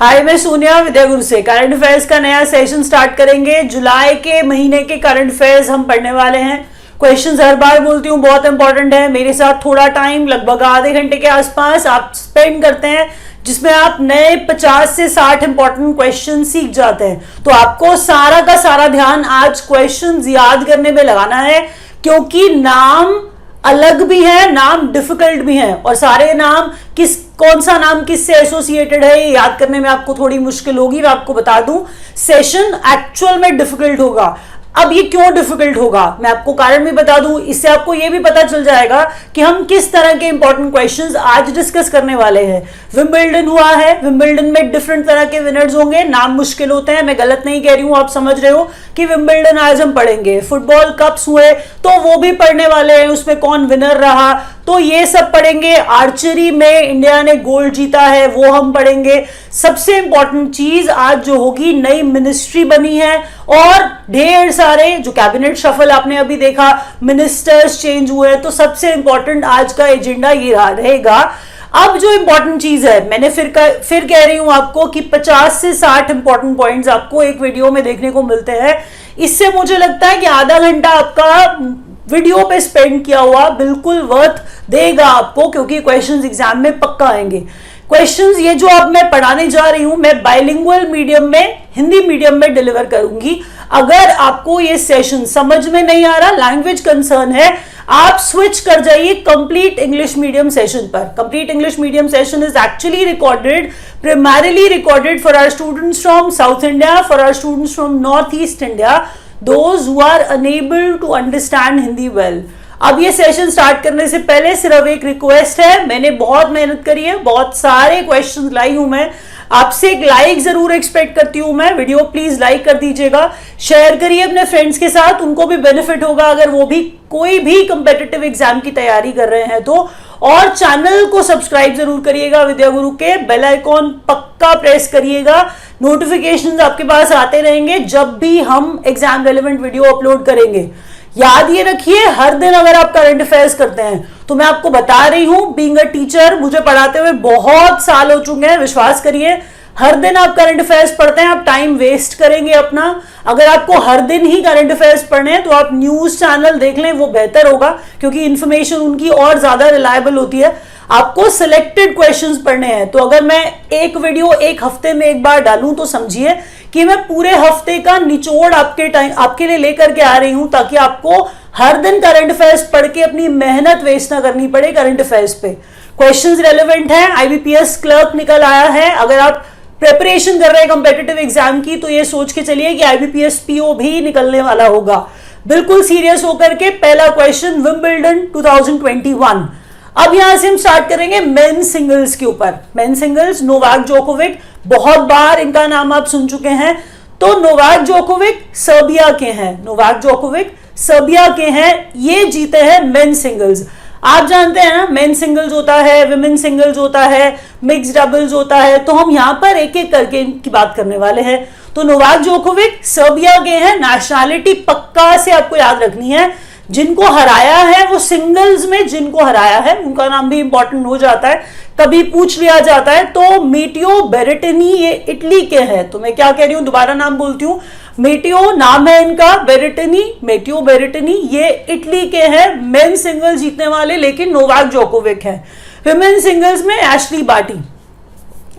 हाय, मैं सोनिया विद्या गुरु से current affairs का नया सेशन स्टार्ट करेंगे। जुलाई के महीने के करंट अफेयर्स हम पढ़ने वाले हैं। क्वेश्चंस हर बार बोलती हूँ बहुत इंपॉर्टेंट है। मेरे साथ थोड़ा टाइम लगभग आधे घंटे के आसपास आप स्पेंड करते हैं, जिसमें आप नए 50 से 60 इंपॉर्टेंट क्वेश्चन सीख जाते हैं। तो आपको सारा का सारा ध्यान आज क्वेश्चंस याद करने में लगाना है, क्योंकि नाम अलग भी है, नाम डिफिकल्ट भी है, और सारे नाम कौन सा नाम किससे एसोसिएटेड है ये याद करने में आपको थोड़ी मुश्किल होगी। मैं आपको बता दूं, सेशन एक्चुअल में डिफिकल्ट होगा। अब ये क्यों डिफिकल्ट होगा मैं आपको कारण भी बता दूं, इससे आपको ये भी पता चल जाएगा कि हम किस तरह के इंपॉर्टेंट क्वेश्चंस आज डिस्कस करने वाले हैं। विंबलडन हुआ है, विंबलडन में डिफरेंट तरह के विनर्स होंगे, नाम मुश्किल होते हैं, मैं गलत नहीं कह रही हूं, आप समझ रहे हो कि विंबलडन आज हम पढ़ेंगे। फुटबॉल कप्स हुए तो वो भी पढ़ने वाले हैं, उसमें कौन विनर रहा तो ये सब पढ़ेंगे। आर्चरी में इंडिया ने गोल्ड जीता है, वो हम पढ़ेंगे। सबसे इंपॉर्टेंट चीज आज जो होगी, नई मिनिस्ट्री बनी है और ढेर सारे जो कैबिनेट शफल आपने अभी देखा, मिनिस्टर्स चेंज हुए, तो सबसे इंपॉर्टेंट आज का एजेंडा ये रहेगा। अब जो इंपॉर्टेंट चीज है, मैंने फिर कह रही हूं आपको कि 50 से 60 इंपॉर्टेंट पॉइंट्स आपको एक वीडियो में देखने को मिलते हैं। इससे मुझे लगता है कि आधा घंटा आपका वीडियो पे स्पेंड किया हुआ बिल्कुल वर्थ देगा आपको, क्योंकि क्वेश्चंस एग्जाम में पक्का आएंगे। क्वेश्चंस ये जो अब मैं पढ़ाने जा रही हूं, मैं बाइलिंगुअल मीडियम में, हिंदी मीडियम में डिलीवर करूंगी। अगर आपको ये सेशन समझ में नहीं आ रहा, लैंग्वेज कंसर्न है, आप स्विच कर जाइए कंप्लीट इंग्लिश मीडियम सेशन पर। Complete English medium session is actually recorded, primarily recorded for our students from South India, for our students from North East India, those who are unable to understand Hindi well. अब ये session start करने से पहले सिर्फ एक request है, मैंने बहुत मेहनत करी है, बहुत सारे क्वेश्चंस लाई हूं मैं, आपसे एक लाइक जरूर एक्सपेक्ट करती हूं मैं। वीडियो प्लीज लाइक कर दीजिएगा, शेयर करिए अपने फ्रेंड्स के साथ, उनको भी बेनिफिट होगा अगर वो भी कोई भी कंपेटिटिव एग्जाम की तैयारी कर रहे हैं तो। और चैनल को सब्सक्राइब जरूर करिएगा विद्या गुरु के, बेल आइकॉन पक्का प्रेस करिएगा, नोटिफिकेशंस आपके पास आते रहेंगे जब भी हम एग्जाम रेलेवेंट वीडियो अपलोड करेंगे। याद ये रखिए, हर दिन अगर आप करंट अफेयर्स करते हैं तो मैं आपको बता रही हूं, बीइंग अ टीचर मुझे पढ़ाते हुए बहुत साल हो चुके हैं, विश्वास करिए, हर दिन आप करंट अफेयर्स पढ़ते हैं, आप टाइम वेस्ट करेंगे अपना। अगर आपको हर दिन ही करंट अफेयर्स पढ़ने हैं तो आप न्यूज चैनल देख लें, वो बेहतर होगा, क्योंकि इंफॉर्मेशन उनकी और ज्यादा रिलायबल होती है। आपको सिलेक्टेड क्वेश्चंस पढ़ने हैं, तो अगर मैं एक वीडियो एक हफ्ते में एक बार डालूं तो समझिए कि मैं पूरे हफ्ते का निचोड़ आपके लिए लेकर के आ रही हूं, ताकि आपको हर दिन करंट अफेयर्स पढ़ के अपनी मेहनत वेस्ट ना करनी पड़े करंट अफेयर्स पे। क्वेश्चंस रेलेवेंट है, आईबीपीएस क्लर्क निकल आया है, अगर आप प्रिपरेशन कर रहे हैं कंपेटिटिव एग्जाम की तो ये सोच के चलिए कि आईबीपीएस पीओ भी निकलने वाला होगा। बिल्कुल सीरियस होकर के पहला क्वेश्चन, विंबलडन 2021। अब यहां से हम स्टार्ट करेंगे मेन सिंगल्स के ऊपर। मेन सिंगल्स, नोवाक जोकोविक, बहुत बार इनका नाम आप सुन चुके हैं। तो नोवाक जोकोविक सर्बिया के हैं, नोवाक जोकोविक सर्बिया के हैं, ये जीते हैं मेन सिंगल्स। आप जानते हैं ना, मेन सिंगल्स होता है, विमेन सिंगल्स होता है, मिक्स डबल्स होता है, तो हम यहां पर एक एक करके इनकी बात करने वाले हैं। तो नोवाक जोकोविक सर्बिया के हैं, नेशनैलिटी पक्का से आपको याद रखनी है, जिनको हराया है वो सिंगल्स में जिनको हराया है उनका नाम भी इंपॉर्टेंट हो जाता है, कभी पूछ लिया जाता है। तो मेटियो बेरेटिनी, ये इटली के हैं, तो मैं क्या कह रही हूं, दोबारा नाम बोलती हूं, मेटियो नाम है इनका, बेरेटिनी, मेटियो बेरेटिनी, ये इटली के हैं, मेन सिंगल्स जीतने वाले, लेकिन नोवाक जोकोविक है। विमेन सिंगल्स में Ashleigh Barty,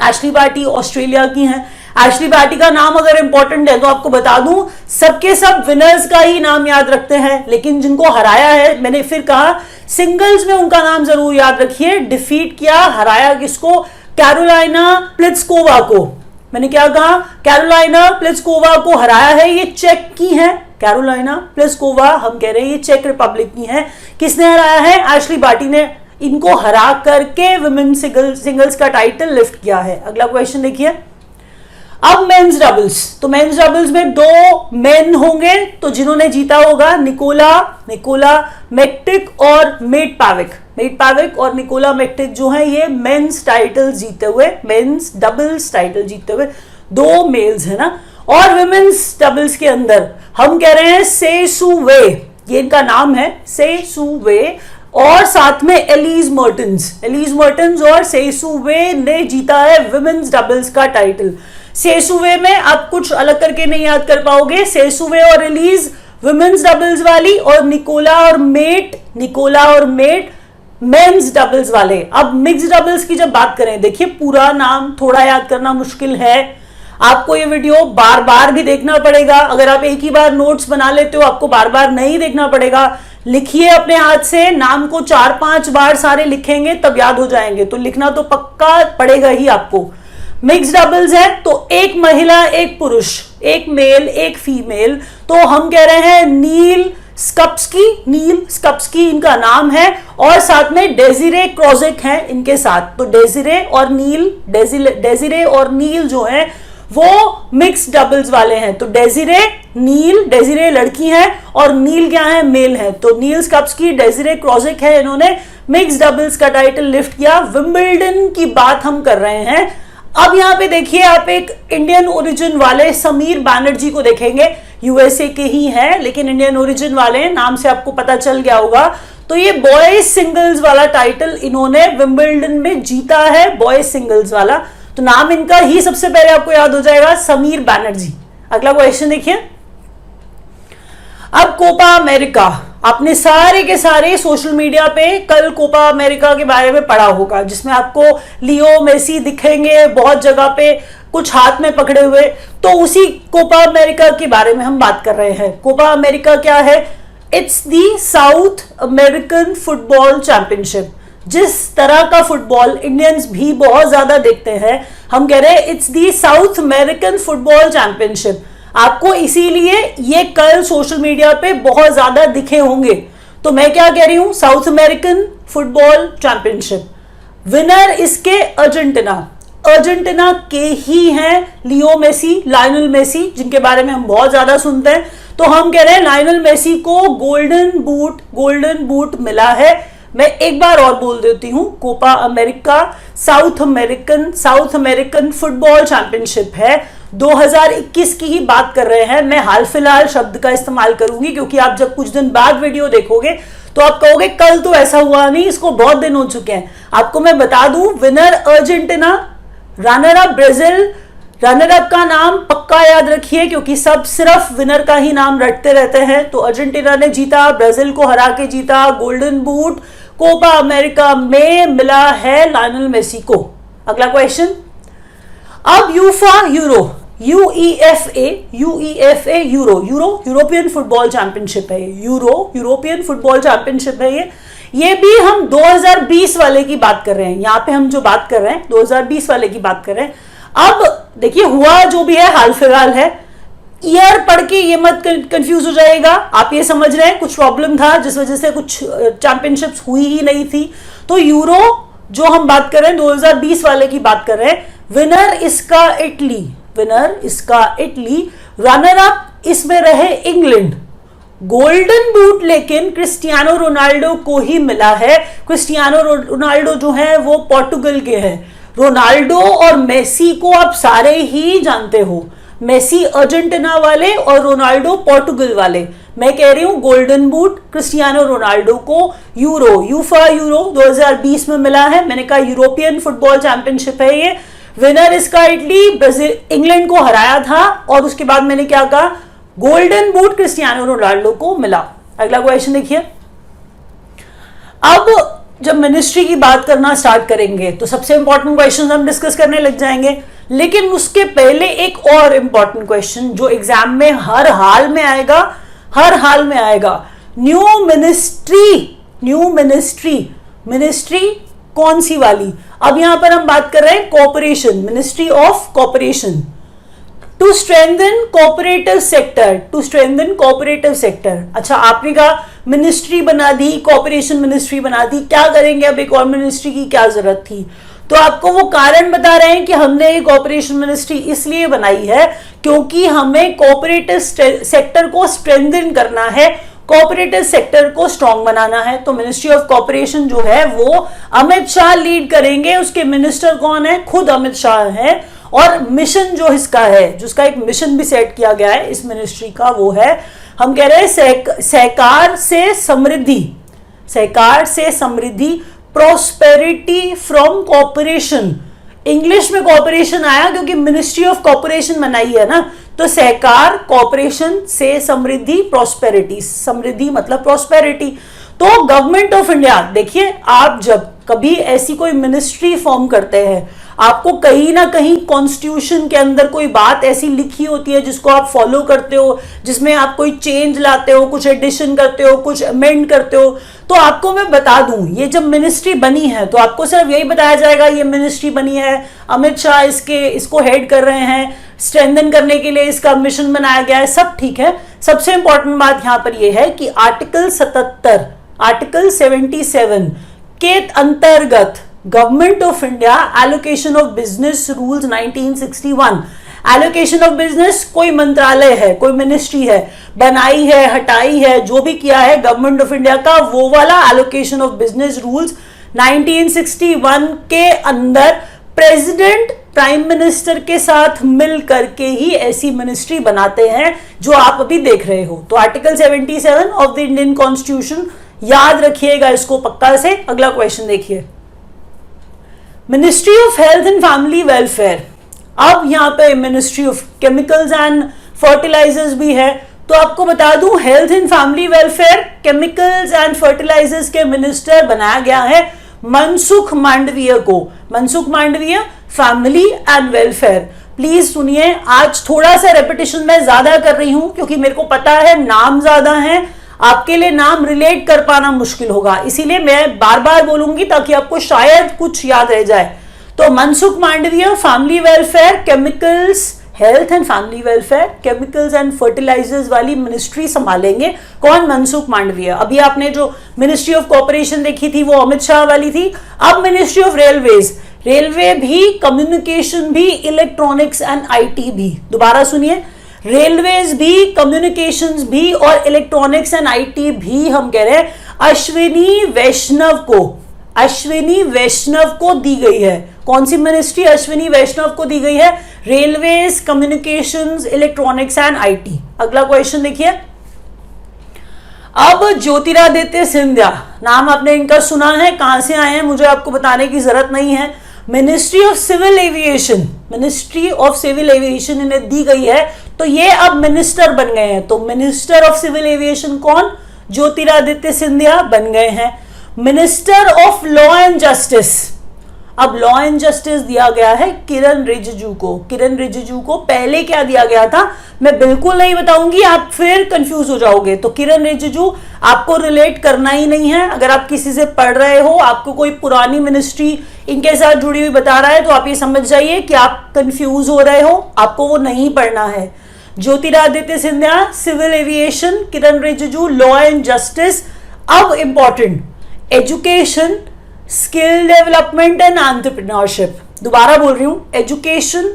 Ashleigh Barty Australia की हैं। एशली बार्टी का नाम अगर इंपॉर्टेंट है तो आपको बता दूं, सबके सब विनर्स का ही नाम याद रखते हैं, लेकिन जिनको हराया है, मैंने फिर कहा सिंगल्स में उनका नाम जरूर याद रखिए। डिफीट किया, हराया किसको, कैरोलाइना प्लिस्कोवा को। मैंने क्या कहा, कैरोलाइना प्लिस्कोवा को हराया है, ये चेक की है, कैरोलाइना प्लिस्कोवा हम कह रहे हैं ये चेक रिपब्लिक की है। किसने हराया है, एशली बार्टी ने इनको हरा करके विमेन सिंगल्स का टाइटल लिफ्ट किया है। अगला क्वेश्चन देखिए। अब मेंस डबल्स, तो मेंस डबल्स में दो मेन होंगे, तो जिन्होंने जीता होगा निकोला मैक्टिक और मेट पाविक और निकोला मैक्टिक जो है ये मेंस टाइटल जीते हुए, मेंस डबल्स टाइटल जीते हुए दो मेल्स है ना। और विमेन्स डबल्स के अंदर हम कह रहे हैं से सू वे, ये इनका नाम है, से सू वे, और साथ में एलिज मर्टेंस और सेसुवे ने जीता है विमेन्स डबल्स का टाइटल। सेसुवे में आप कुछ अलग करके नहीं याद कर पाओगे, सेसुवे और एलिज विमेन्स डबल्स वाली, और निकोला और मेट मेंस डबल्स वाले। अब मिक्स डबल्स की जब बात करें, देखिए पूरा नाम थोड़ा याद करना मुश्किल है, आपको ये वीडियो बार बार भी देखना पड़ेगा। अगर आप एक ही बार नोट्स बना लेते हो आपको बार बार नहीं देखना पड़ेगा। लिखिए अपने हाथ से, नाम को 4-5 बार सारे लिखेंगे तब याद हो जाएंगे, तो लिखना तो पक्का पड़ेगा ही आपको। मिक्स डबल्स है तो एक महिला एक पुरुष, एक मेल एक फीमेल, तो हम कह रहे हैं नील स्कप्स्की इनका नाम है, और साथ में डेजिरे क्रोजिक हैं इनके साथ। तो डेजिरे और नील जो है वो मिक्स डबल्स वाले हैं। तो डेजिरे लड़की हैं और नील क्या है, मेल है। तो नील स्कप्स्की, डेजिरे क्रोजिक है, इन्होंने मिक्स डबल्स का टाइटल लिफ्ट किया। विंबलडन की बात हम कर रहे हैं। अब यहां पे देखिए, आप एक इंडियन ओरिजिन वाले समीर बैनर्जी को देखेंगे, यूएसए के ही हैं लेकिन इंडियन ओरिजिन वाले हैं, नाम से आपको पता चल गया होगा। तो ये बॉयज सिंगल्स वाला टाइटल इन्होंने विंबलडन में जीता है, बॉयज सिंगल्स वाला। तो नाम इनका ही सबसे पहले आपको याद हो जाएगा, समीर बैनर्जी। अगला क्वेश्चन देखिए। अब कोपा अमेरिका, आपने सारे के सारे सोशल मीडिया पे कल कोपा अमेरिका के बारे में पढ़ा होगा, जिसमें आपको लियो मेसी दिखेंगे बहुत जगह पे कुछ हाथ में पकड़े हुए। तो उसी कोपा अमेरिका के बारे में हम बात कर रहे हैं। कोपा अमेरिका क्या है? It's the south American football championship. जिस तरह का फुटबॉल इंडियंस भी बहुत ज्यादा देखते हैं, हम कह रहे हैं it's the south American football championship. आपको इसीलिए ये कल सोशल मीडिया पे बहुत ज्यादा दिखे होंगे। तो मैं क्या कह रही हूं, south American football championship. Winner इसके अर्जेंटीना के ही हैं लियो मेसी, लायनल मेसी, जिनके बारे में हम बहुत ज्यादा सुनते हैं। तो हम कह रहे हैं लायनल मेसी को गोल्डन बूट मिला है। मैं एक बार और बोल देती हूं, Copa America South American football championship है। 2021 की ही बात कर रहे हैं। मैं हाल फिलहाल शब्द का इस्तेमाल करूंगी क्योंकि आप जब कुछ दिन बाद वीडियो देखोगे तो आप कहोगे कल तो ऐसा हुआ नहीं, इसको बहुत दिन हो चुके हैं। आपको मैं बता दूं, winner Argentina, runner up Brazil. Runner up का नाम पक्का याद रखिए क्योंकि सब सिर्फ विनर का ही नाम रटते रहते हैं। तो अर्जेंटीना ने जीता, ब्राजील को हरा के जीता। गोल्डन बूट कोपा अमेरिका में मिला है लायनल मेसी को। अगला क्वेश्चन। अब यूईएफए यूरोपियन फुटबॉल चैंपियनशिप है। यूरोपियन फुटबॉल चैंपियनशिप है ये भी हम 2020 वाले की बात कर रहे हैं। यहां पे हम जो बात कर रहे हैं 2020 वाले की बात कर रहे हैं। अब देखिए, हुआ जो भी है हाल फिलहाल है। ईयर पढ़ के ये मत कंफ्यूज हो जाएगा। आप ये समझ रहे हैं कुछ प्रॉब्लम था जिस वजह से कुछ चैंपियनशिप्स हुई ही नहीं थी। तो यूरो जो हम बात कर रहे हैं 2020 वाले की बात कर रहे हैं। विनर इसका इटली, रनर अप इसमें रहे इंग्लैंड। गोल्डन बूट लेकिन क्रिस्टियानो रोनाल्डो को ही मिला है। क्रिस्टियानो रोनाल्डो जो है वो पोर्टुगल के हैं। रोनाल्डो और मेसी को आप सारे ही जानते हो, मेसी अर्जेंटीना वाले और रोनाल्डो पोर्टुगल वाले। मैं कह रही हूं गोल्डन बूट क्रिस्टियानो रोनाल्डो को यूफा यूरो 2020 में मिला है। मैंने कहा यूरोपियन फुटबॉल चैंपियनशिप है ये। विनर इसका इटली, ब्राजील इंग्लैंड को हराया था। और उसके बाद मैंने क्या कहा, गोल्डन बूट क्रिस्टियानो रोनाल्डो को मिला। अगला क्वेश्चन देखिए। अब जब मिनिस्ट्री की बात करना स्टार्ट करेंगे तो सबसे इंपॉर्टेंट क्वेश्चन हम डिस्कस करने लग जाएंगे। लेकिन उसके पहले एक और इंपॉर्टेंट क्वेश्चन जो एग्जाम में हर हाल में आएगा, न्यू मिनिस्ट्री कौन सी वाली? अब यहां पर हम बात कर रहे हैं corporation, ministry of corporation. To strengthen cooperative sector. अच्छा, आपने कहा मिनिस्ट्री बना दी, कॉर्पोरेशन मिनिस्ट्री बना दी, क्या करेंगे अब एक और मिनिस्ट्री की क्या जरूरत थी? तो आपको वो कारण बता रहे हैं कि हमने ये कॉर्पोरेशन मिनिस्ट्री इसलिए बनाई है क्योंकि हमें कोऑपरेटिव सेक्टर को स्ट्रेंथन करना है, कोऑपरेटिव सेक्टर को स्ट्रांग बनाना है। तो मिनिस्ट्री ऑफ कॉर्पोरेशन जो है वो अमित शाह लीड करेंगे। उसके मिनिस्टर कौन है? खुद अमित शाह है। और मिशन जो इसका है, जिसका एक मिशन भी सेट किया गया है इस मिनिस्ट्री का, वो है, हम कह रहे हैं सहकार से समृद्धि। सहकार से समृद्धि, प्रोस्पेरिटी फ्रॉम कॉर्पोरेशन। इंग्लिश में कॉर्पोरेशन आया क्योंकि मिनिस्ट्री ऑफ कॉर्पोरेशन बनाई है ना, तो सहकार, कॉर्पोरेशन से समृद्धि, प्रोस्पेरिटी, समृद्धि मतलब प्रोस्पेरिटी। तो गवर्नमेंट ऑफ इंडिया, देखिए आप जब कभी ऐसी कोई मिनिस्ट्री फॉर्म करते हैं, आपको कहीं ना कहीं कॉन्स्टिट्यूशन के अंदर कोई बात ऐसी लिखी होती है जिसको आप फॉलो करते हो, जिसमें आप कोई चेंज लाते हो, कुछ एडिशन करते हो, कुछ अमेंड करते हो। तो आपको मैं बता दूं, ये जब मिनिस्ट्री बनी है तो आपको सिर्फ यही बताया जाएगा ये मिनिस्ट्री बनी है, अमित शाह इसको हेड कर रहे हैं, स्ट्रेंथन करने के लिए इसका मिशन बनाया गया है, सब ठीक है। सबसे इंपॉर्टेंट बात यहां पर यह है कि आर्टिकल 77, आर्टिकल 77 के अंतर्गत government of India allocation of business rules 1961, allocation of business कोई मंत्रालय है, कोई मिनिस्ट्री है, बनाई है, हटाई है, जो भी किया है गवर्नमेंट ऑफ इंडिया का, वो वाला एलोकेशन ऑफ बिजनेस रूल्स 1961 के अंदर प्रेसिडेंट प्राइम मिनिस्टर के साथ मिल करके ही ऐसी मिनिस्ट्री बनाते हैं जो आप अभी देख रहे हो। तो article 77 of the Indian constitution, याद रखिएगा इसको पक्का से। अगला क्वेश्चन देखिए, ministry of health and family welfare. अब यहां पे ministry of chemicals and fertilisers भी है, तो आपको बता दूं health and family welfare, chemicals and fertilisers के मिनिस्टर बनाया गया है मनसुख मांडवीय को। Mansukh Mandaviya, family and welfare. Please सुनिए, आज थोड़ा सा रेपिटेशन मैं ज्यादा कर रही हूं क्योंकि मेरे को पता है नाम ज्यादा है, आपके लिए नाम रिलेट कर पाना मुश्किल होगा, इसीलिए मैं बार बार बोलूंगी ताकि आपको शायद कुछ याद रह जाए। तो Mansukh Mandaviya family welfare, chemicals, health and family welfare, chemicals and fertilisers वाली मिनिस्ट्री संभालेंगे कौन? मनसुख मांडवीय। अभी आपने जो मिनिस्ट्री ऑफ कॉर्पोरेशन देखी थी वो अमित शाह वाली थी। अब मिनिस्ट्री ऑफ रेलवेज, रेलवे भी, कम्युनिकेशन भी, इलेक्ट्रॉनिक्स एंड आईटी भी। दोबारा सुनिए, रेलवेज भी, कम्युनिकेशंस भी और इलेक्ट्रॉनिक्स एंड आईटी भी हम कह रहे हैं अश्विनी वैष्णव को, अश्विनी वैष्णव को दी गई है। कौन सी मिनिस्ट्री अश्विनी वैष्णव को दी गई है? Railways, communications, electronics and IT. अगला क्वेश्चन देखिए, अब ज्योतिरादित्य सिंधिया, नाम आपने इनका सुना है, कहां से आए हैं मुझे आपको बताने की जरूरत नहीं है। Ministry of civil aviation, ministry of civil aviation इन्हें दी गई है, तो ये अब मिनिस्टर बन गए हैं। तो मिनिस्टर ऑफ सिविल एविएशन कौन? ज्योतिरादित्य सिंधिया बन गए हैं। Minister of law and justice, अब लॉ एंड जस्टिस दिया गया है किरण रिजिजू को। किरण रिजिजू को पहले क्या दिया गया था मैं बिल्कुल नहीं बताऊंगी, आप फिर कंफ्यूज हो जाओगे। तो किरण रिजिजू आपको रिलेट करना ही नहीं है। अगर आप किसी से पढ़ रहे हो, आपको कोई पुरानी मिनिस्ट्री इनके साथ जुड़ी हुई बता रहा है, तो आप ये समझ जाइए कि आप कंफ्यूज हो रहे हो, आपको वो नहीं पढ़ना है। Jyotiraditya Scindia civil aviation, Kiran Rijiju law and justice. अब important, education, skill development and entrepreneurship. दोबारा बोल रही हूं, education,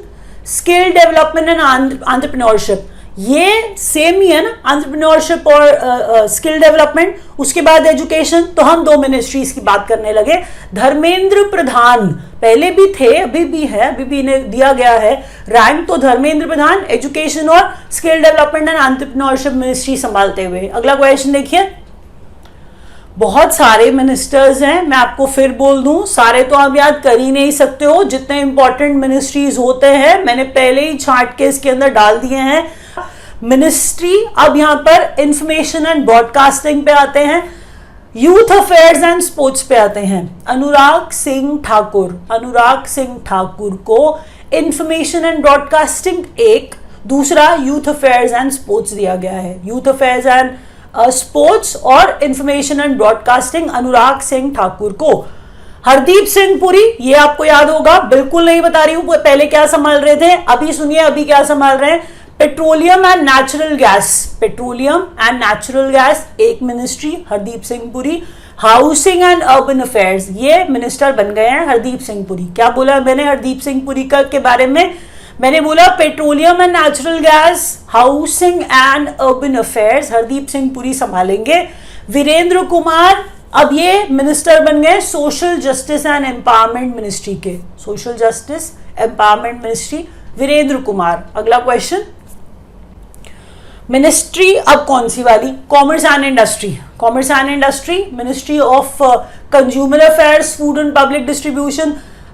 skill development and entrepreneurship, ये सेम ही है ना, एंटरप्रेन्योरशिप और स्किल डेवलपमेंट, उसके बाद एजुकेशन। तो हम दो मिनिस्ट्रीज की बात करने लगे। धर्मेंद्र प्रधान पहले भी थे, अभी भी है, अभी भी इन्हें दिया गया है रैंक, तो धर्मेंद्र प्रधान एजुकेशन और skill development and entrepreneurship ministry संभालते हुए। अगला क्वेश्चन देखिए, बहुत सारे मिनिस्टर्स हैं, मैं आपको फिर बोल दूं, सारे तो आप याद कर ही नहीं सकते हो। जितने इंपॉर्टेंट मिनिस्ट्रीज होते हैं मैंने पहले ही छांट के इसके अंदर डाल दिए हैं। मिनिस्ट्री अब यहां पर इंफॉर्मेशन एंड ब्रॉडकास्टिंग पे आते हैं, यूथ अफेयर्स एंड स्पोर्ट्स पे आते हैं। अनुराग सिंह ठाकुर, अनुराग सिंह ठाकुर को इंफॉर्मेशन एंड ब्रॉडकास्टिंग एक, दूसरा यूथ अफेयर्स एंड स्पोर्ट्स दिया गया है। यूथ अफेयर्स एंड स्पोर्ट्स और information and broadcasting Anurag Singh Thakur को। हरदीप सिंह पुरी, ये आपको याद होगा, बिल्कुल नहीं बता रही हूं पहले क्या संभाल रहे थे, अभी सुनिए अभी क्या संभाल रहे हैं। Petroleum and natural gas, petroleum and natural gas एक ministry Hardeep Singh Puri. Housing and urban affairs, ये मिनिस्टर बन गए हैं हरदीप सिंह पुरी। क्या बोला मैंने हरदीप सिंह पुरी का के बारे में? मैंने बोला petroleum and natural gas, housing and urban affairs Hardeep Singh Puri संभालेंगे। वीरेंद्र कुमार अब ये मिनिस्टर बन गए social justice and empowerment ministry के, social justice empowerment ministry Virendra Kumar. अगला क्वेश्चन, मिनिस्ट्री अब कौन सी वाली? Commerce and industry, commerce and industry, ministry of consumer affairs, food and public distribution,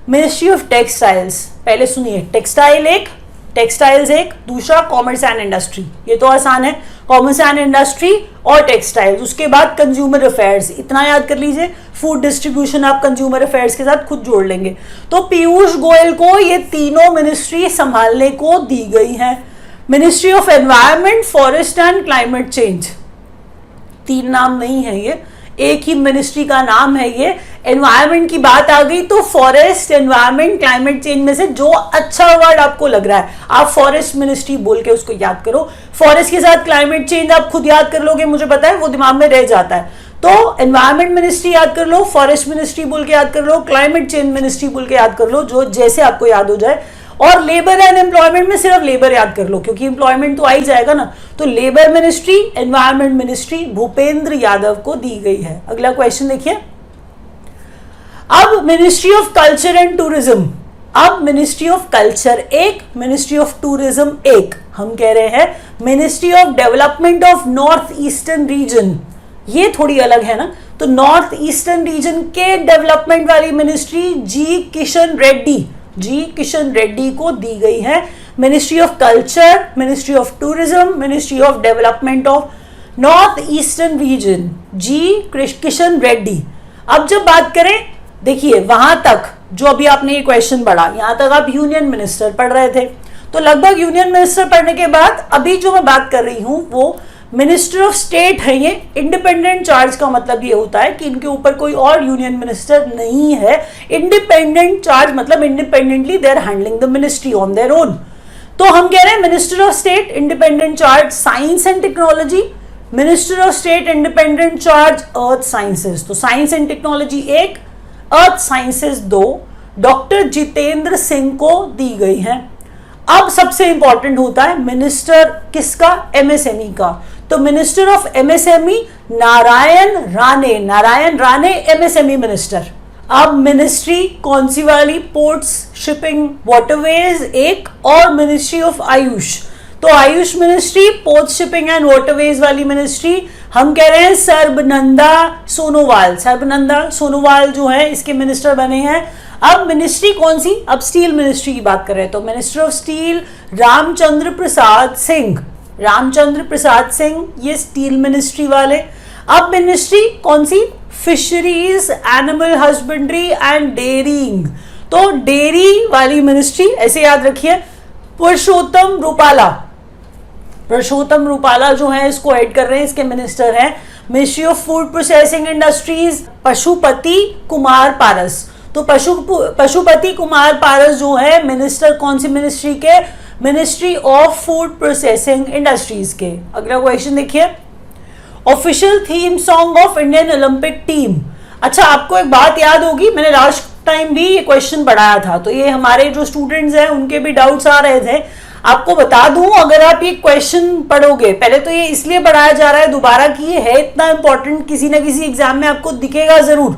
ministry of textiles. पहले सुनिए, टेक्सटाइल एक, टेक्सटाइल्स एक, दूसरा कॉमर्स एंड इंडस्ट्री। ये तो आसान है, कॉमर्स एंड इंडस्ट्री और टेक्सटाइल्स। उसके बाद कंज्यूमर अफेयर्स, इतना याद कर लीजिए। फूड डिस्ट्रीब्यूशन आप कंज्यूमर अफेयर्स के साथ खुद जोड़ लेंगे। तो पीयूष गोयल को ये तीनों मिनिस्ट्री संभालने को दी गई है। Ministry of environment, forest and climate change, तीन नाम नहीं है ये, एक ही मिनिस्ट्री का नाम है ये। एनवायरमेंट की बात आ गई तो फॉरेस्ट, एनवायरमेंट, क्लाइमेट चेंज में से जो अच्छा वर्ड आपको लग रहा है आप फॉरेस्ट मिनिस्ट्री बोल के उसको याद करो। फॉरेस्ट के साथ क्लाइमेट चेंज आप खुद याद कर लोगे, मुझे पता है वो दिमाग में रह जाता है। तो एनवायरमेंट मिनिस्ट्री याद कर लो, फॉरेस्ट मिनिस्ट्री बोल के याद कर लो, क्लाइमेट चेंज मिनिस्ट्री बोल के याद कर लो, जो जैसे आपको याद हो जाए। और लेबर एंड एम्प्लॉयमेंट में सिर्फ लेबर याद कर लो, क्योंकि एम्प्लॉयमेंट तो आ ही जाएगा ना। तो labour ministry, environment ministry Bhupendra Yadav को दी गई है। अगला क्वेश्चन देखिए। अब ministry of culture and tourism, अब मिनिस्ट्री ऑफ कल्चर एक, मिनिस्ट्री ऑफ टूरिज्म एक। हम कह रहे हैं ministry of development of north eastern reason, ये थोड़ी अलग है ना। तो नॉर्थ ईस्टर्न रीजन के डेवलपमेंट वाली मिनिस्ट्री जी किशन रेड्डी को दी गई है। Ministry of culture, ministry of tourism, ministry of development of north eastern region, G Kishan Reddy. अब जब बात करें, देखिए वहां तक जो अभी आपने ये क्वेश्चन पढ़ा, यहां तक आप यूनियन मिनिस्टर पढ़ रहे थे। तो लगभग यूनियन मिनिस्टर पढ़ने के बाद अभी जो मैं बात कर रही हूं वो मिनिस्टर ऑफ स्टेट है। ये इंडिपेंडेंट चार्ज का मतलब ये होता है कि इनके ऊपर कोई और यूनियन मिनिस्टर नहीं है। इंडिपेंडेंट चार्ज मतलब independently they are handling the ministry on their own. तो हम कह रहे हैं minister of state independent charge science and technology, minister of state independent charge earth sciences. तो साइंस एंड टेक्नोलॉजी एक, अर्थ साइंसेज दो, doctor Jitendra Singh को दी गई है। अब सबसे इंपॉर्टेंट होता है मिनिस्टर किसका, एमएसएमई का। तो minister of MSME Narayan Rane MSME minister. अब मिनिस्ट्री कौन सी वाली, पोर्ट्स, शिपिंग, वाटरवेज एक, और मिनिस्ट्री ऑफ आयुष। तो AYUSH ministry, port, shipping and waterways वाली मिनिस्ट्री हम कह रहे हैं सर्बानंदा सोनोवाल जो है इसके मिनिस्टर बने हैं। अब मिनिस्ट्री कौन सी, अब स्टील मिनिस्ट्री की बात कर रहे हैं। तो minister of steel Ramchandra Prasad Singh ये स्टील मिनिस्ट्री वाले। अब मिनिस्ट्री कौन सी, fisheries, animal husbandry and dairying. तो डेयरी वाली मिनिस्ट्री ऐसे याद रखिए, पुरुषोत्तम रूपाला जो है इसको ऐड कर रहे हैं, इसके मिनिस्टर हैं। Ministry of food processing industries Pashupati Kumar Paras. तो पशुपति कुमार पारस जो है मिनिस्टर कौन सी मिनिस्ट्री के, ministry of food processing industries के। अगला क्वेश्चन देखिए, official theme song of Indian Olympic team. अच्छा, आपको एक बात याद होगी, मैंने लास्ट टाइम भी ये क्वेश्चन पढ़ाया था, तो ये हमारे जो स्टूडेंट्स हैं उनके भी डाउट्स आ रहे थे। आपको बता दूं, अगर आप ये क्वेश्चन पढ़ोगे, पहले तो ये इसलिए पढ़ाया जा रहा है दोबारा कि ये है इतना इंपॉर्टेंट, किसी ना किसी एग्जाम में आपको दिखेगा जरूर।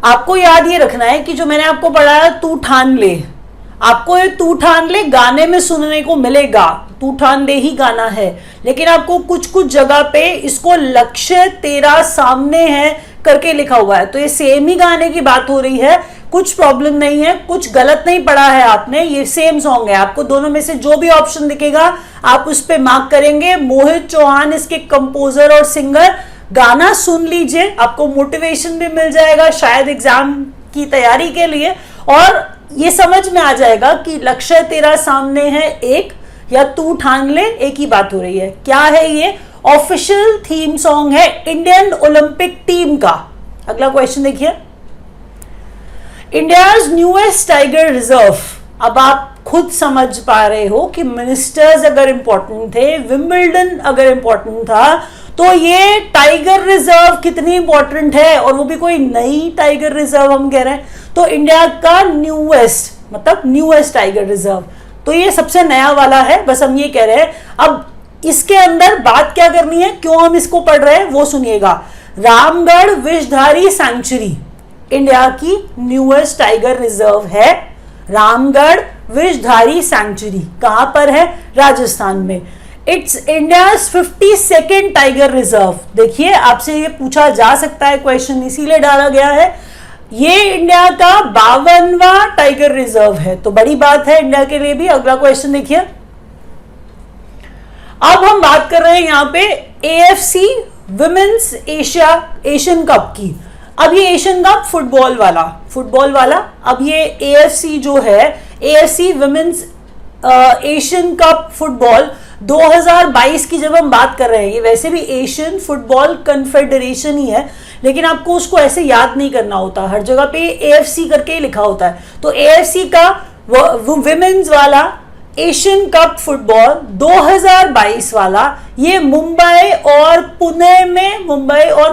आपको याद ये रखना है कि जो मैंने आपको पढ़ाया तू ठान ले, आपको ये तू ठान ले गाने में सुनने को मिलेगा, तू ठान ले ही गाना है, लेकिन आपको कुछ कुछ जगह पे इसको लक्ष्य तेरा सामने है करके लिखा हुआ है। तो ये सेम ही गाने की बात हो रही है, कुछ प्रॉब्लम नहीं है, कुछ गलत नहीं पढ़ा है आपने, ये सेम सॉन्ग है। आपको दोनों में से जो भी ऑप्शन दिखेगा आप उस पे मार्क करेंगे। मोहित चौहान इसके कंपोजर और सिंगर। गाना सुन लीजिए, आपको मोटिवेशन भी मिल जाएगा शायद एग्जाम की तैयारी के लिए, और ये समझ में आ जाएगा कि लक्ष्य तेरा सामने है एक, या तू ठान ले एक ही बात हो रही है। क्या है ये, ऑफिशियल थीम सॉन्ग है इंडियन ओलंपिक टीम का। अगला क्वेश्चन देखिए, इंडियाज न्यूएस्ट टाइगर रिजर्व। अब आप खुद समझ पा रहे हो कि मिनिस्टर्स अगर इंपॉर्टेंट थे, विंबलडन अगर इंपॉर्टेंट था, तो ये टाइगर रिजर्व कितनी इंपॉर्टेंट है, और वो भी कोई नई टाइगर रिजर्व हम कह रहे हैं। तो इंडिया का न्यूएस्ट मतलब न्यूएस्ट टाइगर रिजर्व, तो ये सबसे नया वाला है, बस हम ये कह रहे हैं। अब इसके अंदर बात क्या करनी है, क्यों हम इसको पढ़ रहे हैं वो सुनिएगा। रामगढ़ विषधारी सैंक्चुरी इंडिया की न्यूएस्ट टाइगर रिजर्व है। रामगढ़ विषधारी सैंक्चुरी कहां पर है, राजस्थान में। It's India's 52nd tiger reserve. देखिए आपसे ये पूछा जा सकता है क्वेश्चन, इसीलिए डाला गया है। ये इंडिया का 52वां टाइगर रिजर्व है, तो बड़ी बात है इंडिया के लिए भी। अगला क्वेश्चन देखिए, अब हम बात कर रहे हैं यहां पे एएफसी विमेन्स एशियन कप की। अब ये एशियन कप फुटबॉल वाला, अब ये एएफसी जो है, AFC women's Asian cup football 2022 की जब हम बात कर रहे हैं, ये वैसे भी एशियन फुटबॉल कन्फेडरेशन ही है, लेकिन आपको उसको ऐसे याद नहीं करना होता, हर जगह पे एएफसी करके ही लिखा होता है। तो एएफसी का विमेन्स वाला एशियन कप फुटबॉल 2022 वाला, ये मुंबई और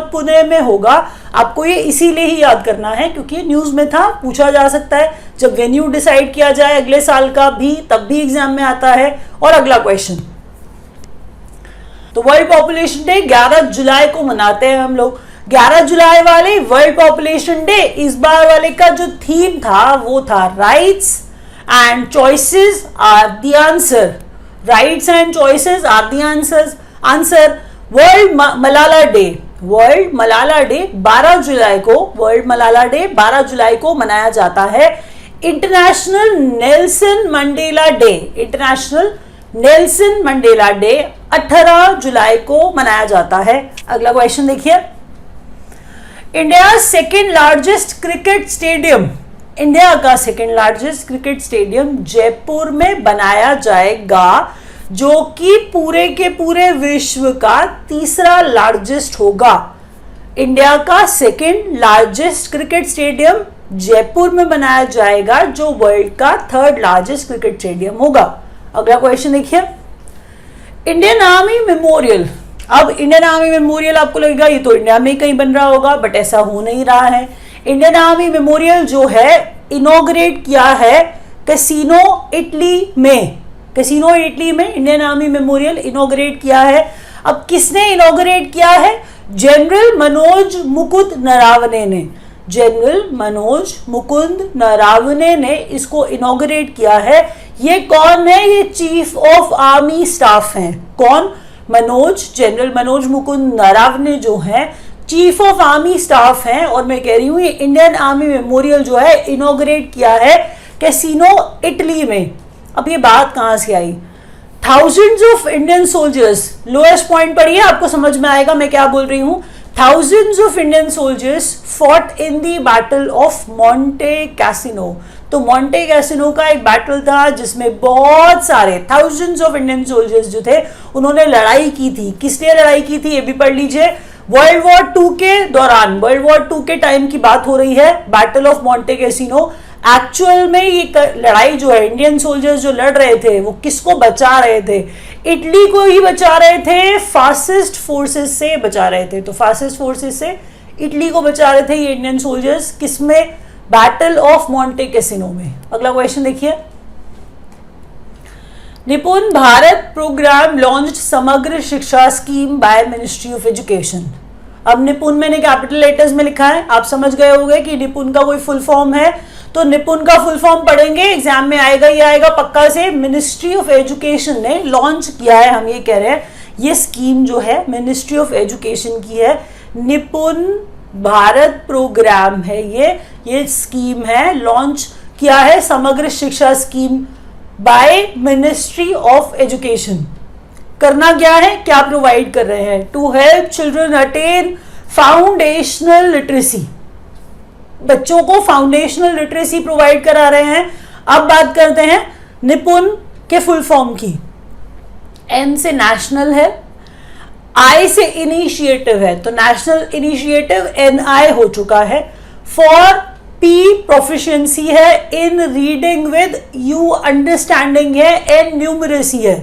पुणे में होगा। आपको ये इसीलिए ही याद करना है क्योंकि न्यूज में था, पूछा जा सकता है। जब वेन्यू डिसाइड किया जाए अगले साल का भी, तब भी एग्जाम में आता है। और अगला क्वेश्चन, तो वर्ल्ड पॉपुलेशन डे 11 जुलाई को मनाते हैं हम लोग। 11 जुलाई वाले वर्ल्ड पॉपुलेशन डे, इस बार वाले का जो थीम था वो था rights and choices are the answer. Rights and choices are the answer. World Malala day 12 जुलाई को, वर्ल्ड मलाला डे 12 जुलाई को मनाया जाता है। इंटरनेशनल नेल्सन मंडेला डे 18 जुलाई को मनाया जाता है। अगला क्वेश्चन देखिए, India second largest cricket stadium, India का second largest cricket stadium Jaipur में बनाया जाएगा, जो कि पूरे के पूरे विश्व का तीसरा लार्जेस्ट होगा। इंडिया का second largest cricket stadium Jaipur में बनाया जाएगा, जो वर्ल्ड का थर्ड लार्जेस्ट क्रिकेट स्टेडियम होगा। अगला क्वेश्चन देखिए, इंडियन आर्मी मेमोरियल। अब इंडियन आर्मी मेमोरियल आपको लगेगा ये तो इंडिया में कहीं बन रहा होगा, बट ऐसा हो नहीं रहा है। इंडियन आर्मी मेमोरियल जो है इनॉग्रेट किया है कैसीनो इटली में इंडियन आर्मी मेमोरियल इनॉग्रेट किया है। अब किसने इनॉग्रेट किया है? जनरल मनोज मुकुंद नरावने ने इसको इनॉग्रेट किया है। ये कौन है? ये चीफ ऑफ आर्मी स्टाफ हैं। कौन? जनरल मनोज मुकुंद नरावने जो है चीफ ऑफ आर्मी स्टाफ हैं। और मैं कह रही हूं ये इंडियन आर्मी मेमोरियल जो है इनॉग्रेट किया है कैसीनो इटली में। अब ये बात कहां से आई? Thousands of Indian soldiers, lowest point पढ़िए आपको समझ में आएगा मैं क्या बोल रही हूं। Thousands of Indian soldiers fought in the battle of Monte casino. तो मॉन्टे कैसिनो का एक बैटल था जिसमें बहुत सारे थाउजेंड्स ऑफ इंडियन सोल्जर्स जो थे उन्होंने लड़ाई की थी। किस लिए लड़ाई की थी ये भी पढ़ लीजिए। वर्ल्ड वॉर 2 के दौरान, वर्ल्ड वॉर 2 के टाइम की बात हो रही है, battle of Monte casino. Actual में ये लड़ाई जो है इंडियन सोल्जर्स जो लड़ रहे थे वो किसको बचा रहे थे? इटली को ही बचा रहे थे, फासिस्ट फोर्सेस से बचा रहे थे। तो फासिस्ट फोर्सेस से इटली को बचा रहे थे ये इंडियन सोल्जर्स, किसमें? बैटल ऑफ मॉन्टे कैसिनो में। अगला क्वेश्चन देखिए, निपुण भारत प्रोग्राम लॉन्च समग्र Shiksha scheme by ministry of education. अब निपुण मैंने कैपिटल लेटर्स में लिखा है, आप समझ गए होंगे कि निपुण का कोई फुल फॉर्म है। तो निपुण का फुल फॉर्म पढ़ेंगे, एग्जाम में आएगा ही आएगा पक्का से। मिनिस्ट्री ऑफ एजुकेशन ने लॉन्च किया है, हम ये कह रहे हैं ये स्कीम जो है मिनिस्ट्री ऑफ एजुकेशन की है। निपुण भारत प्रोग्राम है ये स्कीम है, लॉन्च किया है Samagra Shiksha scheme by ministry of education. करना क्या है, क्या प्रोवाइड कर रहे हैं? To help children attain foundational literacy, बच्चों को फाउंडेशनल लिटरेसी प्रोवाइड करा रहे हैं। अब बात करते हैं निपुण के फुल फॉर्म की। एन से नेशनल है, आई से इनिशिएटिव है, तो नेशनल इनिशिएटिव NI हो चुका है। फॉर पी प्रोफिशिएंसी है, इन रीडिंग विद, यू अंडरस्टैंडिंग है, एन न्यूमरेसी है।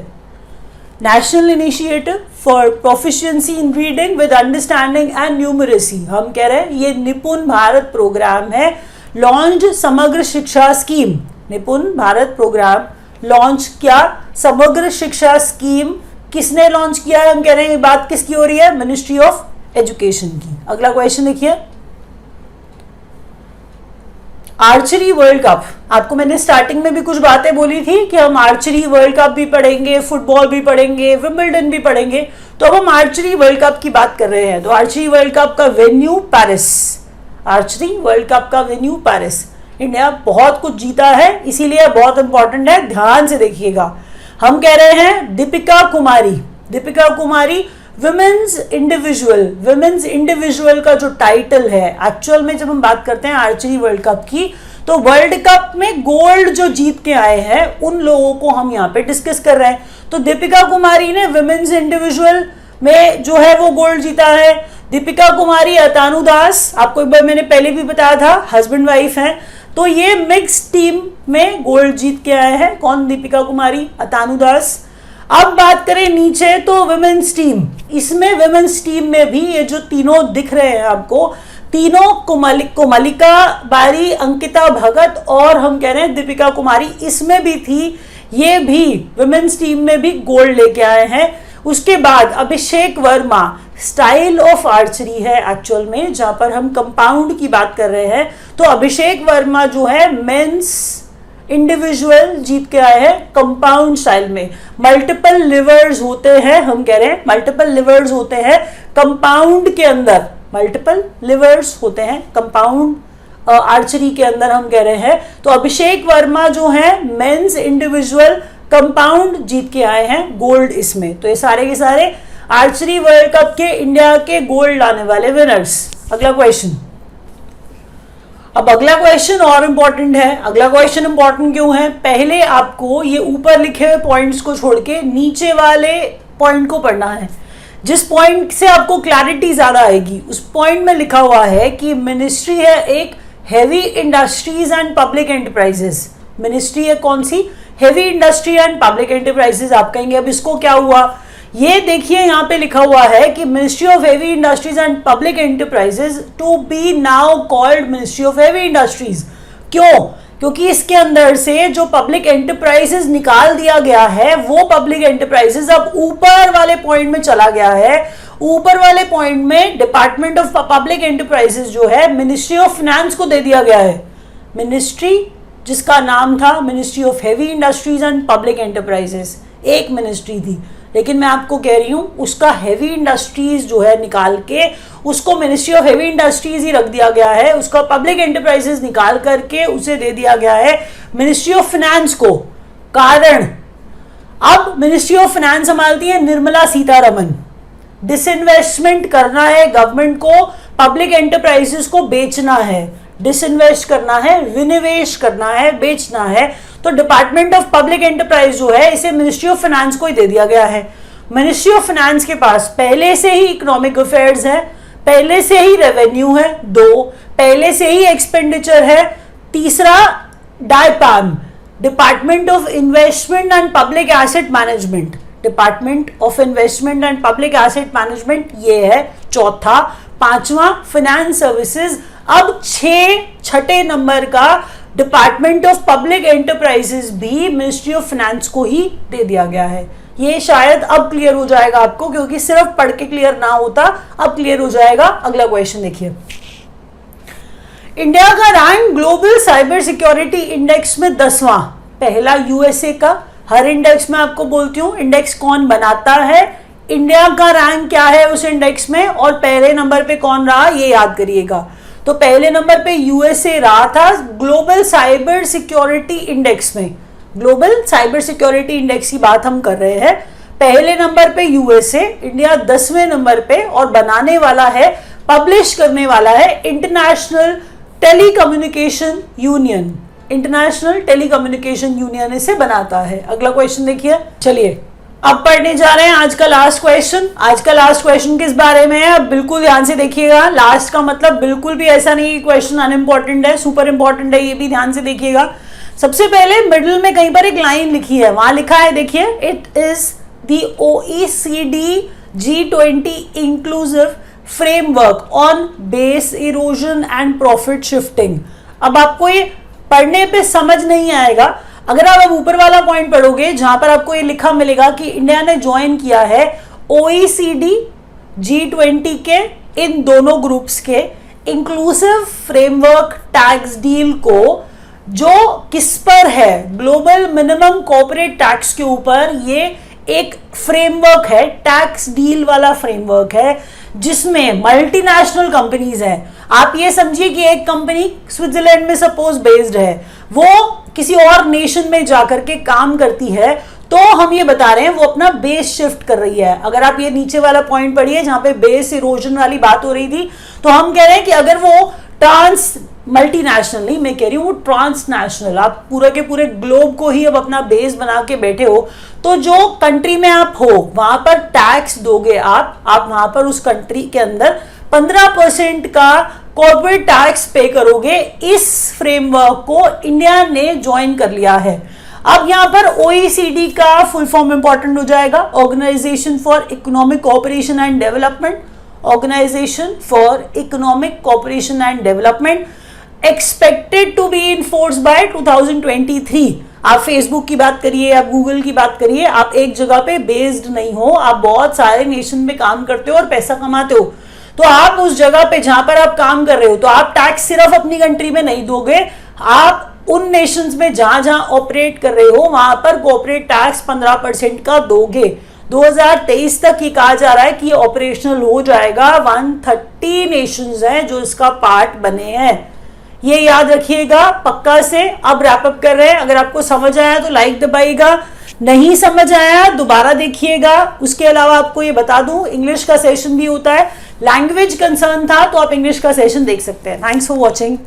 National initiative for proficiency in reading with understanding and numeracy. हम कह रहे हैं ये निपुण भारत प्रोग्राम है, लॉन्च समग्र शिक्षा स्कीम। निपुण भारत प्रोग्राम लॉन्च किया, समग्र शिक्षा स्कीम किसने लॉन्च किया है? हम कह रहे हैं ये बात किसकी हो रही है? मिनिस्ट्री ऑफ एजुकेशन की। अगला क्वेश्चन देखिए, आर्चरी वर्ल्ड कप, आपको मैंने स्टार्टिंग में भी कुछ बातें बोली थी कि हम आर्चरी वर्ल्ड कप भी पढ़ेंगे, फुटबॉल भी पढ़ेंगे, विंबलडन भी पढ़ेंगे, तो अब हम आर्चरी वर्ल्ड कप की बात कर रहे हैं। तो आर्चरी वर्ल्ड कप का venue Paris, archery world cup का वेन्यू पेरिस। इंडिया बहुत कुछ जीता है, इसीलिए बहुत इंपॉर्टेंट है, ध्यान से देखिएगा। हम कह रहे हैं दीपिका कुमारी, दीपिका कुमारी विमेन्स इंडिविजुअल का जो टाइटल है, एक्चुअल में जब हम बात करते हैं आर्चरी वर्ल्ड कप की, तो वर्ल्ड कप में गोल्ड जो जीत के आए हैं उन लोगों को हम यहाँ पे डिस्कस कर रहे हैं। तो दीपिका कुमारी ने विमेन्स इंडिविजुअल में जो है वो गोल्ड जीता है। दीपिका कुमारी, अतानु दास, आपको एक बार मैंने पहले भी बताया था, हस्बैंड वाइफ हैं, तो ये मिक्स टीम में गोल्ड जीत के आए हैं। कौन? दीपिका कुमारी, अतानु दास। अब बात करें नीचे तो विमेन्स टीम, इसमें विमेन्स टीम में भी ये जो तीनों दिख रहे हैं आपको, तीनों कोमलिका बारी, अंकिता भगत और हम कह रहे हैं दीपिका कुमारी, इसमें भी थी, ये भी विमेन्स टीम में भी गोल्ड लेके आए हैं। उसके बाद अभिषेक वर्मा, स्टाइल ऑफ आर्चरी है एक्चुअल में, जहां पर हम कंपाउंड की बात कर रहे हैं, तो अभिषेक वर्मा जो है मेंस इंडिविजुअल जीत के आए हैं कंपाउंड स्टाइल में। मल्टीपल लिवर्स होते हैं, हम कह रहे हैं मल्टीपल लिवर्स होते हैं कंपाउंड के अंदर, मल्टीपल लिवर्स होते हैं कंपाउंड आर्चरी के अंदर, हम कह रहे हैं। तो अभिषेक वर्मा जो है मेंस इंडिविजुअल कंपाउंड जीत के आए हैं गोल्ड इसमें। तो ये सारे के सारे आर्चरी वर्ल्ड कप के इंडिया के गोल्ड लाने वाले विनर्स। अगला क्वेश्चन, अब अगला क्वेश्चन और इंपॉर्टेंट है। अगला क्वेश्चन इंपॉर्टेंट क्यों है? पहले आपको ये ऊपर लिखे हुए पॉइंट्स को छोड़ के नीचे वाले पॉइंट को पढ़ना है। जिस पॉइंट से आपको क्लैरिटी ज्यादा आएगी उस पॉइंट में लिखा हुआ है कि मिनिस्ट्री है एक heavy industries and public enterprises. Ministry है कौन सी? Heavy industry and public enterprises. आप कहेंगे अब इसको क्या हुआ? ये देखिए यहाँ पे लिखा हुआ है कि ministry of heavy industries and public enterprises to be now called ministry of heavy industries. क्यों? क्योंकि इसके अंदर से जो पब्लिक एंटरप्राइजेस निकाल दिया गया है वो पब्लिक एंटरप्राइजेस अब ऊपर वाले पॉइंट में चला गया है। ऊपर वाले पॉइंट में डिपार्टमेंट ऑफ पब्लिक एंटरप्राइजेस जो है मिनिस्ट्री ऑफ फाइनेंस को दे दिया गया है। मिनिस्ट्री जिसका नाम था ministry of heavy industries and public enterprises, एक मिनिस्ट्री थी, लेकिन मैं आपको कह रही हूं उसका हेवी इंडस्ट्रीज जो है निकाल के उसको मिनिस्ट्री ऑफ हेवी इंडस्ट्रीज ही रख दिया गया है। उसका पब्लिक एंटरप्राइजेस निकाल करके उसे दे दिया गया है मिनिस्ट्री ऑफ फाइनेंस को। कारण अब मिनिस्ट्री ऑफ फाइनेंस संभालती है निर्मला सीतारमन। डिसइन्वेस्टमेंट करना है गवर्नमेंट को, पब्लिक एंटरप्राइजेस को बेचना है, डिसइन्वेस्ट करना है, विनिवेश करना है, बेचना है, तो डिपार्टमेंट ऑफ पब्लिक एंटरप्राइज जो है इसे मिनिस्ट्री ऑफ फाइनेंस को ही दे दिया गया है। मिनिस्ट्री ऑफ फाइनेंस के पास पहले से ही इकोनॉमिक अफेयर्स है, पहले से ही रेवेन्यू है, 2 पहले से ही एक्सपेंडिचर है, तीसरा DIPAM department of investment and public asset management, department of investment and public asset management ये है चौथा। पांचवा फाइनेंस सर्विसेज। अब छठे नंबर का डिपार्टमेंट ऑफ पब्लिक एंटरप्राइजेस भी मिनिस्ट्री ऑफ फाइनेंस को ही दे दिया गया है। ये शायद अब क्लियर हो जाएगा आपको, क्योंकि सिर्फ पढ़ के क्लियर ना होता, अब क्लियर हो जाएगा। अगला क्वेश्चन देखिए, इंडिया का rank global cyber security index में 10वां, पहला यूएसए का। हर इंडेक्स में आपको बोलती हूँ इंडेक्स कौन बनाता है, इंडिया का रैंक क्या है उस इंडेक्स में, और पहले नंबर पे कौन रहा ये याद करिएगा। तो पहले नंबर पे यूएसए रहा था ग्लोबल साइबर सिक्योरिटी इंडेक्स में। ग्लोबल साइबर सिक्योरिटी इंडेक्स की बात हम कर रहे हैं। पहले नंबर पे यूएसए, इंडिया 10वें नंबर पे, और बनाने वाला है, पब्लिश करने वाला है international telecommunication union. International telecommunication union इसे बनाता है। अगला क्वेश्चन देखिए, चलिए अब पढ़ने जा रहे हैं आज का लास्ट क्वेश्चन। आज का लास्ट क्वेश्चन किस बारे में है, अब बिल्कुल ध्यान से देखिएगा। लास्ट का मतलब बिल्कुल भी ऐसा नहीं कि क्वेश्चन अनइम्पॉर्टेंट है, सुपर इंपॉर्टेंट है, ये भी ध्यान से देखिएगा। सबसे पहले मिडिल में कहीं पर एक लाइन लिखी है, वहां लिखा है देखिए, it is the OECD G20 inclusive framework on base erosion and profit shifting. अब आपको ये पढ़ने पे समझ नहीं आएगा, अगर आप अब ऊपर वाला पॉइंट पढ़ोगे जहां पर आपको ये लिखा मिलेगा कि इंडिया ने ज्वाइन किया है OECD G20 के इन दोनों ग्रुप्स के इंक्लूसिव फ्रेमवर्क टैक्स डील को जो किस पर है, ग्लोबल मिनिमम कॉर्पोरेट टैक्स के ऊपर ये एक फ्रेमवर्क है, टैक्स डील वाला फ्रेमवर्क है, जिसमें मल्टीनेशनल कंपनीज हैं। आप ये समझिए कि एक कंपनी स्विट्जरलैंड में सपोज बेस्ड है, वो किसी और नेशन में जाकर के काम करती है, तो हम ये बता रहे हैं वो अपना बेस शिफ्ट कर रही है। अगर आप ये नीचे वाला पॉइंट पढ़िए जहां पे बेस इरोजन वाली बात हो रही थी, तो हम कह रहे हैं कि अगर वो ट्रांस मल्टीनेशनल नहीं, मैं कह रही हूँ वो ट्रांसनेशनल, आप पूरे के पूरे ग्लोब को ही अब अपना बेस बना के बैठे हो, तो जो कंट्री में आप हो वहां पर टैक्स दोगे आप वहां पर उस कंट्री के अंदर 15% का कॉर्पोरेट टैक्स पे करोगे। इस फ्रेमवर्क को इंडिया ने ज्वाइन कर लिया है। अब यहां पर OECD का फुल फॉर्म इंपॉर्टेंट हो जाएगा, organisation for economic cooperation and development, organisation for economic cooperation and development, expected to be in force by 2023। आप फेसबुक की बात करिए, आप गूगल की बात करिए, आप एक जगह पे बेस्ड नहीं हो, आप बहुत सारे नेशन में काम करते हो और पैसा कमाते हो, तो आप उस जगह पे जहां पर आप काम कर रहे हो, तो आप टैक्स सिर्फ अपनी कंट्री में नहीं दोगे, आप उन नेशंस में जहां जहां ऑपरेट कर रहे हो वहां पर कॉर्पोरेट टैक्स 15% का दोगे। 2023 तक ये कहा जा रहा है कि ये ऑपरेशनल हो जाएगा। 130 नेशंस हैं जो इसका पार्ट बने हैं, ये याद रखिएगा पक्का से। अब रैप अप कर रहे हैं। अगर आपको समझ आया तो लाइक दबाइएगा, नहीं समझ आया दोबारा देखिएगा। उसके अलावा आपको ये बता दूं इंग्लिश का सेशन भी होता है, लैंग्वेज कंसर्न था तो आप इंग्लिश का सेशन देख सकते हैं। Thanks for watching.